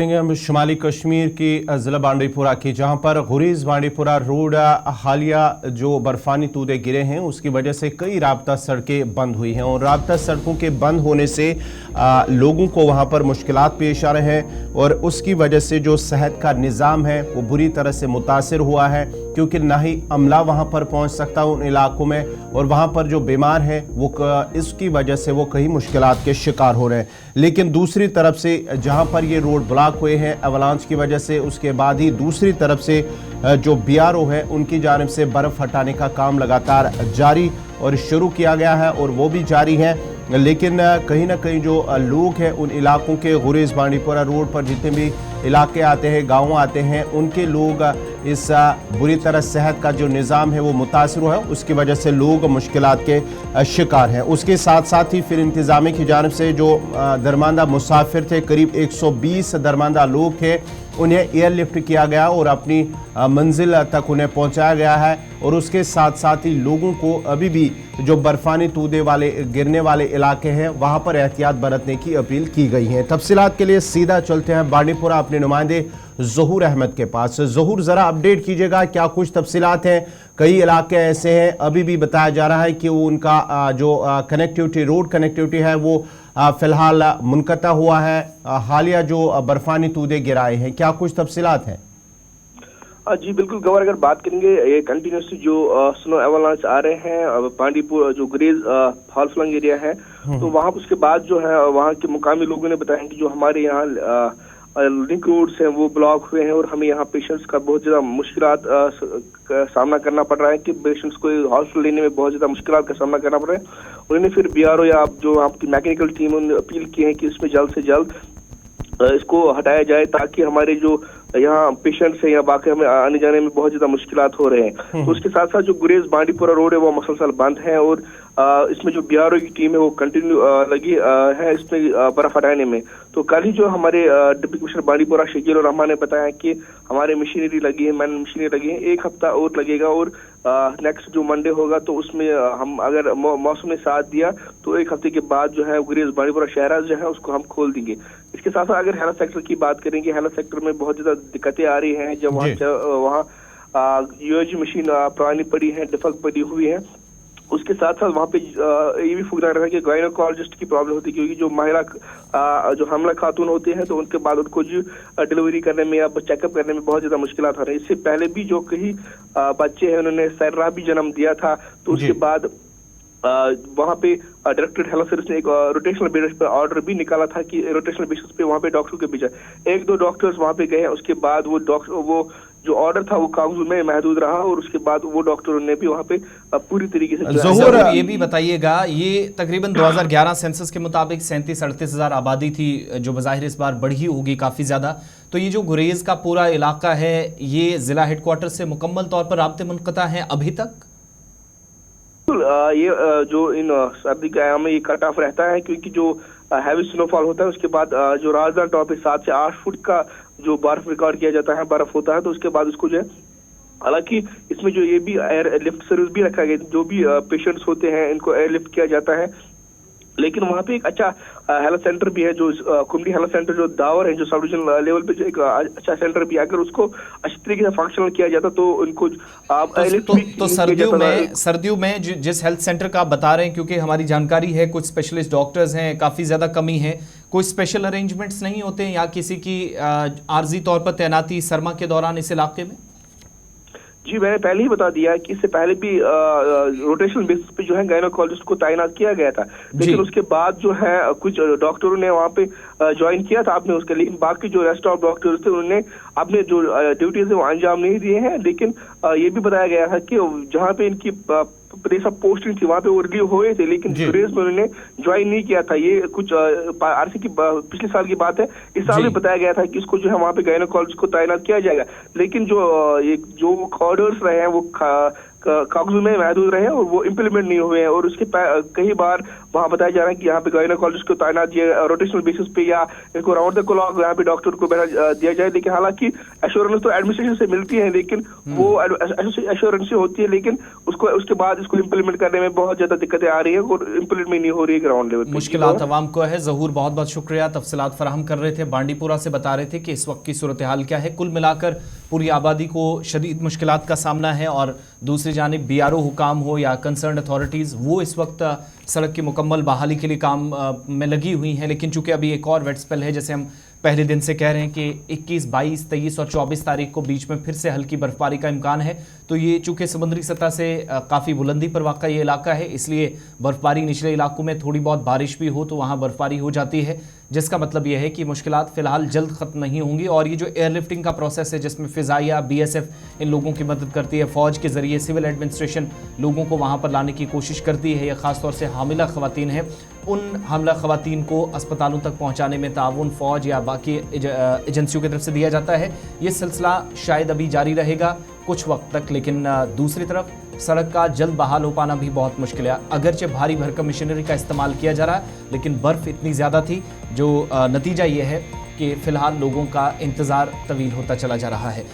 हम शुमाली कश्मीर की ज़िला बांडीपुरा की, जहां पर गुरेज बांडीपुरा रोड हालिया जो बर्फानी तूदे गिरे हैं उसकी वजह से कई राब्ता सड़कें बंद हुई हैं और राब्ता सड़कों के बंद होने से लोगों को वहां पर मुश्किलात पेश आ रहे हैं और उसकी वजह से जो सेहत का निज़ाम है वो बुरी तरह से मुतासिर हुआ है, क्योंकि ना ही अमला वहां पर पहुंच सकता उन इलाकों में और वहां पर जो बीमार है वो इसकी वजह से वो कई मुश्किलात के शिकार हो रहे हैं। लेकिन दूसरी तरफ से जहां पर ये रोड ब्लॉक हुए हैं अवलांच की वजह से, उसके बाद ही दूसरी तरफ से जो बीआरओ है उनकी जानिब से बर्फ हटाने का काम लगातार जारी और शुरू किया गया है और वो भी जारी है। लेकिन कहीं ना कहीं जो लोग हैं उन इलाकों के गुरेज बांडीपुरा रोड पर जितने भी इलाके आते हैं, गाँव आते हैं, उनके लोग इस बुरी तरह सेहत का जो निज़ाम है वो मुतासर हुआ है, उसकी वजह से लोग मुश्किलात के शिकार हैं। उसके साथ साथ ही फिर इंतज़ामिया की जानिब से जो दरमानदा मुसाफिर थे, करीब 120 दरमानदा लोग थे, उन्हें एयरलिफ्ट किया गया और अपनी मंजिल तक उन्हें पहुंचाया गया है। और उसके साथ साथ ही लोगों को अभी भी जो बर्फानी तूदे वाले गिरने वाले इलाके हैं वहां पर एहतियात बरतने की अपील की गई है। तफसीलात के लिए सीधा चलते हैं बांडीपुरा अपने नुमाइंदे ज़हूर अहमद के पास। ज़हूर, ज़रा अपडेट कीजिएगा, क्या कुछ तफसीलात हैं? कई इलाके ऐसे हैं, अभी भी बताया जा रहा है कि वो उनका जो कनेक्टिविटी, रोड कनेक्टिविटी है वो फिलहाल मुनक़ता हुआ है। हालिया जो बर्फानी तूदे गिराए हैं, क्या कुछ तफसीलात हैं? जी बिल्कुल गवर, अगर बात करेंगे ये कंटिन्यूसली जो स्नो एवलांच आ रहे हैं बांडीपुर जो गुरेज फॉल फ्लंग एरिया है, तो वहाँ उसके बाद जो है वहाँ के मुकामी लोगों ने बताया कि जो हमारे यहाँ लिंक रोड्स हैं वो ब्लॉक हुए हैं और हमें यहाँ पेशेंट्स का बहुत ज़्यादा मुश्किलात का सामना करना पड़ रहा है कि पेशेंट्स को हॉस्पिटल लेने में बहुत ज़्यादा मुश्किलात का सामना करना पड़ रहा है। उन्होंने फिर बीआरओ या जो आपकी मैकेनिकल टीम उन्होंने अपील की है कि इसमें जल्द से जल्द इसको हटाया जाए ताकि हमारे जो यहाँ पेशेंट्स हैं या बाकी हमें आने जाने में बहुत ज्यादा मुश्किलात हो रहे हैं। तो उसके साथ साथ जो गुरेज बांडीपुरा रोड है वो मसलसल बंद है और इसमें जो बीआरओ की टीम है वो कंटिन्यू लगी है इसमें बर्फ हटाने में। तो कल ही जो हमारे डिप्टी कमिश्नर बांडीपुरा शकील और रहमान ने बताया कि हमारे मशीनरी लगी है, मैन मशीनरी लगी है, 1 हफ्ता और लगेगा और नेक्स्ट जो मंडे होगा तो उसमें हम अगर मौसम ने साथ दिया तो 1 हफ्ते के बाद जो है गुरेज बांडीपुरा शहर जो है उसको हम खोल देंगे। इसके साथ साथ अगर हेल्थ सेक्टर की बात करेंगे, हेल्थ सेक्टर में बहुत ज्यादा दिक्कतें आ रही हैं। जब वहाँ यूएजी मशीन पुरानी पड़ी है, डिफेक्ट पड़ी हुई है। उसके साथ साथ वहाँ पे ये भी फुकरा रहा है कि गायनोकोलॉजिस्ट की प्रॉब्लम होती है, क्योंकि जो महिला जो हमला खातून होते हैं तो उनके बाद उनको जो डिलीवरी करने में या चेकअप करने में बहुत ज्यादा मुश्किलात हो रही है। इससे पहले भी जो कई बच्चे हैं उन्होंने सैर्रा भी जन्म दिया था, तो उसके बाद वहाँ पे डायरेक्टर हेल्थ सर्विस ने एक रोटेशनल बेसिस पर ऑर्डर भी निकाला था कि रोटेशनल बेसिस पे वहाँ पे डॉक्टर के भेजा। 1-2 डॉक्टर्स वहाँ पे गए, उसके बाद वो जो ऑर्डर था वो कागज में महदूद रहा और उसके बाद वो डॉक्टरों ने भी वहाँ पे पूरी तरीके से ज़हूर, ये भी बताइएगा, ये तकरीबन 2011 सेंसस के मुताबिक 37-38 हज़ार आबादी थी जो बज़ाहिर इस बार बढ़ी होगी काफ़ी ज़्यादा। तो ये जो गुरेज का पूरा इलाका है ये ज़िला हेडक्वार्टर से मुकम्मल तौर पर राब्ते मुनक़ता हैं अभी तक? ये जो इन सर्दी के आयाम में ये कट ऑफ रहता है, क्योंकि जो हैवी स्नोफॉल होता है उसके बाद जो राजधान टॉप है 7 से 8 फुट का जो बर्फ रिकॉर्ड किया जाता है, बर्फ होता है, तो उसके बाद उसको जो है, हालांकि इसमें जो ये भी एयर लिफ्ट सर्विस भी रखा गया, जो भी पेशेंट्स होते हैं इनको एयर लिफ्ट किया जाता है। लेकिन वहाँ पे एक अच्छा हेल्थ सेंटर भी है, जो कुमरी हेल्थ सेंटर जो दावर है, जो सब डिविजन लेवल पे जो एक अच्छा सेंटर भी है, अगर उसको अच्छी तरीके से फंक्शनल किया जाता तो उनको तो सर्दियों में जिस हेल्थ सेंटर का आप बता रहे हैं, क्योंकि हमारी जानकारी है कुछ स्पेशलिस्ट डॉक्टर्स हैं, काफ़ी ज़्यादा कमी है, कोई स्पेशल अरेंजमेंट्स नहीं होते हैं या किसी की आर्जी तौर पर तैनाती सरमा के दौरान इस इलाके में? जी मैंने पहले ही बता दिया कि इससे पहले भी रोटेशनल बेसिस पे जो है गायनोकोलॉजिस्ट को तैनात किया गया था, लेकिन उसके बाद जो है कुछ डॉक्टरों ने वहाँ पे ज्वाइन किया था आपने उसके, लेकिन बाकी जो रेस्ट ऑफ डॉक्टर्स थे उन्होंने अपने जो ड्यूटीज है वो अंजाम नहीं दिए हैं। लेकिन ये भी बताया गया है कि जहाँ पे इनकी प्लेस ऑफ पोस्टिंग थी वहाँ पे वो रिलीव हुए थे, लेकिन गुरेज में उन्होंने ज्वाइन नहीं किया था। ये कुछ आरसी की पिछले साल की बात है, इस साल भी बताया गया था कि इसको जो है वहाँ पे गायनोकोलॉजिस्ट को तैनात किया जाएगा। लेकिन जो ऑर्डर्स रहे हैं वो कागजों में महदूद रहे और वो इम्प्लीमेंट नहीं हुए हैं। और उसके कई बार वहाँ बताया जा रहा है कि यहाँ पे गायनेकोलॉजिस्ट को तैनात रोटेशनल बेसिस पे या इनको राउंड द क्लॉक यहाँ पे डॉक्टर को बैठा दिया जाए। लेकिन हालांकि एश्योरेंस तो एडमिनिस्ट्रेशन से मिलती है, लेकिन वो एश्योरेंस होती है, लेकिन उसके बाद इसको इम्प्लीमेंट करने में बहुत ज्यादा दिक्कतें आ रही है और इम्प्लीमेंट नहीं हो रही है ग्राउंड लेवल पे। मुश्किलात अवाम को है। ज़हूर बहुत बहुत शुक्रिया, तफसीलात फराहम कर रहे थे। बांडीपुरा से बता रहे थे कि इस वक्त की सूरत हाल क्या है। कुल मिलाकर पूरी आबादी को शदीद मुश्किलात का सामना है और दूसरी जानिब BRO हुकाम हो या कंसर्न अथॉरिटीज़ वो इस वक्त सड़क की मुकम्मल बहाली के लिए काम में लगी हुई हैं। लेकिन चूंकि अभी एक और वेट स्पेल है, जैसे हम पहले दिन से कह रहे हैं कि 21, 22, 23 और 24 तारीख को बीच में फिर से हल्की बर्फबारी का इम्कान है। तो ये चूंकि समुद्री सतह से काफ़ी बुलंदी पर वाक़ा ये इलाका है, इसलिए बर्फबारी निचले इलाकों में थोड़ी बहुत बारिश भी हो तो वहाँ बर्फबारी हो जाती है, जिसका मतलब यह है कि मुश्किलात फ़िलहाल जल्द ख़त्म नहीं होंगी। और ये जो एयरलिफ्टिंग का प्रोसेस है जिसमें फ़िज़ाइया, BSF इन लोगों की मदद करती है, फ़ौज के ज़रिए सिविल एडमिनिस्ट्रेशन लोगों को वहाँ पर लाने की कोशिश करती है, या ख़ास तौर से हामिला ख़वातीन हैं, उन हामिला ख़वातीन को अस्पतालों तक पहुँचाने में ताउन फ़ौज या बाकी एजेंसियों की तरफ से दिया जाता है। ये सिलसिला शायद अभी जारी रहेगा कुछ वक्त तक। लेकिन दूसरी तरफ सड़क का जल्द बहाल हो पाना भी बहुत मुश्किल है। अगरचे भारी भरकम मशीनरी का इस्तेमाल किया जा रहा है, लेकिन बर्फ़ इतनी ज़्यादा थी, जो नतीजा ये है कि फ़िलहाल लोगों का इंतज़ार तवील होता चला जा रहा है।